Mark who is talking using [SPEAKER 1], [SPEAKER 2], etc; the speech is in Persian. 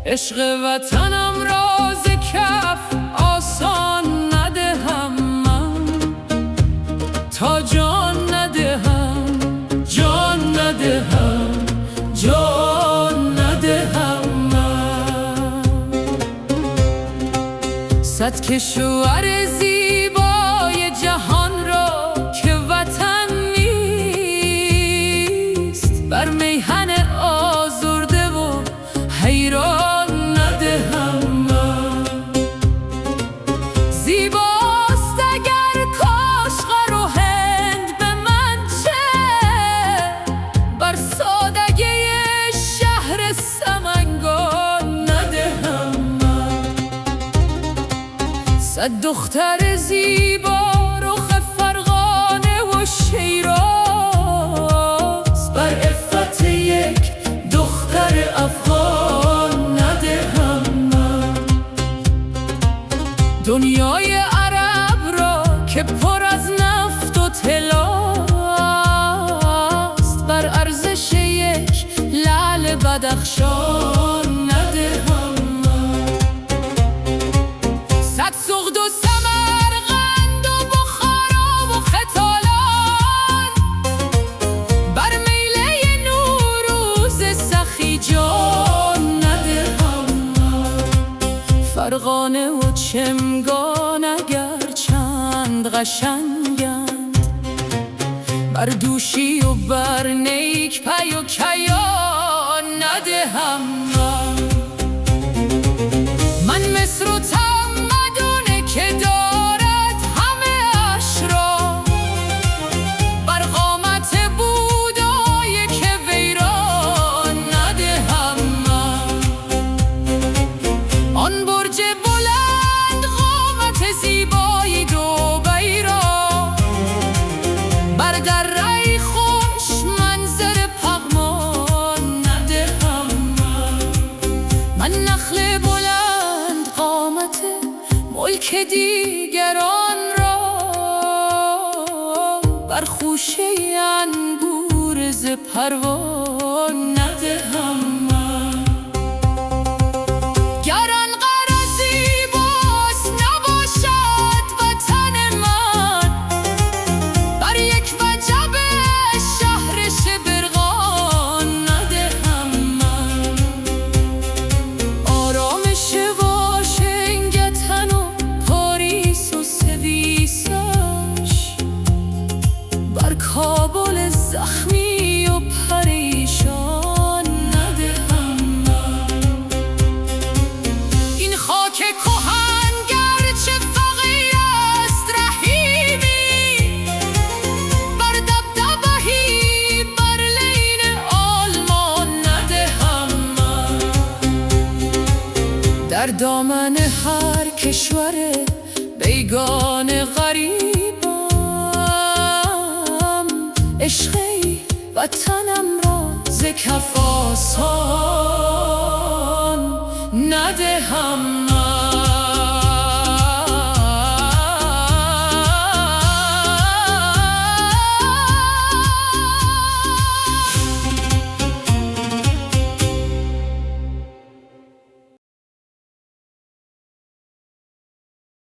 [SPEAKER 1] عشق وطنم را ز کف آسان ندهم من، تا جان ندهم، جان ندهم، جان ندهم من. صد کشور زیبای جهان را که وطن نیست، بر میهن آزرده و حیران ندهم من. زیباست اگر کاشغر و هند به من چه، بر سادگی شهر سمنگان ندهم من. صد دختر زیبا رخ فرغانه و شیراز، بر عفت یک دختر افغان ندهم من. دنیای عرب را که پر از نفت و طلاست، بر ارزش یک لعل بدخشان ندهم من. صد سغد و سمرقند و بخارا و ختالان، بر میله نوروز سخی جان ندهم من. فرغانه و چمگان اگر چند قشنگند، بر دوشی و بر نیک پی و کیان ندهم من. من مصر و تمدن که دارد همه اشرار، بر قامت بودای که ویران ندهم من. آن برج بلند قامت زیبای دبی را، بر دره خوش منظر پغمان ندهم من. من نخل بلند قامت ملک دیگران را، بر خوشه انگور ز پروان ندهم من. گر آن غرضی باز نباشد وطن من، بر یک وجب شهر شبرغان ندهم من. آرامش واشنگتن و پاریس و سویسش، بر کابل زخمی و پریشان ندهم من. این خاک کهن گرچه فقیر است رحیمی، بر دبدبهی برلین آلمان ندهم من. در دامن هر کشور بیگانه غریبم، عشقی وطنم را ز کف آسان ندهم